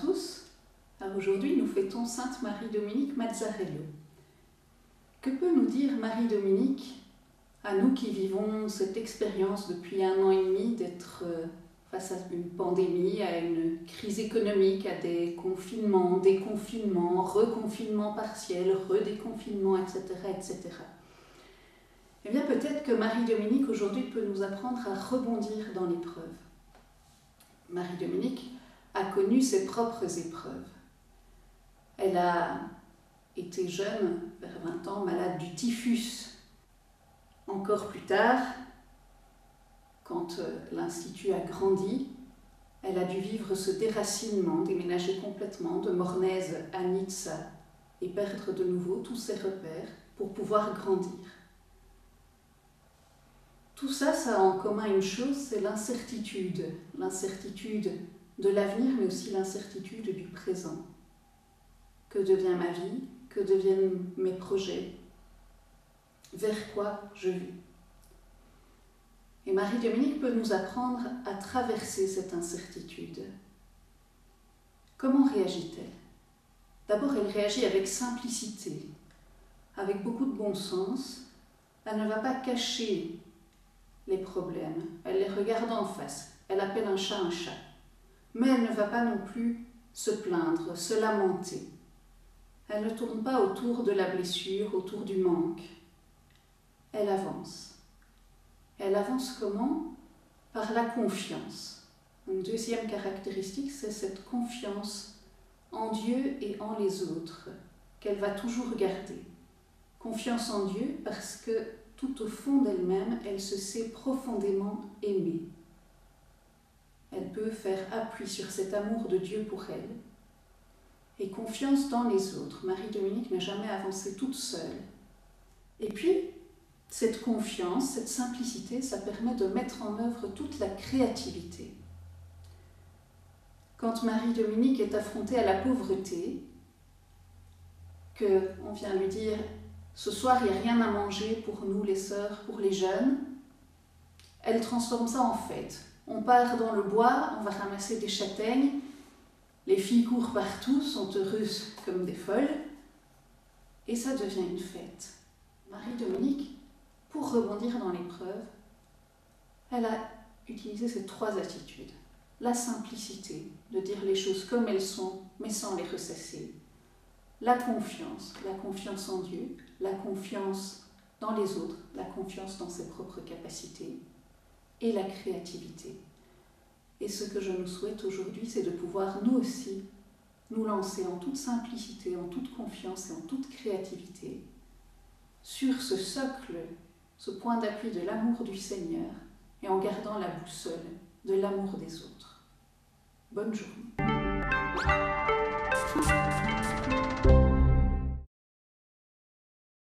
tous. Alors aujourd'hui, nous fêtons Sainte Marie-Dominique Mazzarello. Que peut nous dire Marie-Dominique à nous qui vivons cette expérience depuis 1 an et demi d'être face à une pandémie, à une crise économique, à des confinements, déconfinements, reconfinements partiels, redéconfinements, etc., etc. Eh bien, peut-être que Marie-Dominique aujourd'hui peut nous apprendre à rebondir dans l'épreuve. Marie-Dominique a connu ses propres épreuves. Elle a été jeune, vers 20 ans, malade du typhus. Encore plus tard, quand l'Institut a grandi, elle a dû vivre ce déracinement, déménager complètement de Mornaise à Nizza et perdre de nouveau tous ses repères pour pouvoir grandir. Tout ça, ça a en commun une chose, c'est l'incertitude. L'incertitude de l'avenir, mais aussi l'incertitude du présent. Que devient ma vie? Que deviennent mes projets? Vers quoi je vis? Et Marie-Dominique peut nous apprendre à traverser cette incertitude. Comment réagit-elle? D'abord, elle réagit avec simplicité, avec beaucoup de bon sens. Elle ne va pas cacher les problèmes, elle les regarde en face, elle appelle un chat. Mais elle ne va pas non plus se plaindre, se lamenter. Elle ne tourne pas autour de la blessure, autour du manque. Elle avance. Elle avance comment? Par la confiance. Une deuxième caractéristique, c'est cette confiance en Dieu et en les autres, qu'elle va toujours garder. Confiance en Dieu parce que tout au fond d'elle-même, elle se sait profondément aimée. Elle peut faire appui sur cet amour de Dieu pour elle. Et confiance dans les autres. Marie-Dominique n'a jamais avancé toute seule. Et puis, cette confiance, cette simplicité, ça permet de mettre en œuvre toute la créativité. Quand Marie-Dominique est affrontée à la pauvreté, qu'on vient lui dire « ce soir, il n'y a rien à manger pour nous les sœurs, pour les jeunes », elle transforme ça en fête. On part dans le bois, on va ramasser des châtaignes, les filles courent partout, sont heureuses comme des folles, et ça devient une fête. Marie-Dominique, pour rebondir dans l'épreuve, elle a utilisé ces 3 attitudes. La simplicité, de dire les choses comme elles sont, mais sans les ressasser. La confiance en Dieu, la confiance dans les autres, la confiance dans ses propres capacités, et la créativité. Et ce que je nous souhaite aujourd'hui, c'est de pouvoir nous aussi nous lancer en toute simplicité, en toute confiance et en toute créativité sur ce socle, ce point d'appui de l'amour du Seigneur et en gardant la boussole de l'amour des autres. Bonne journée.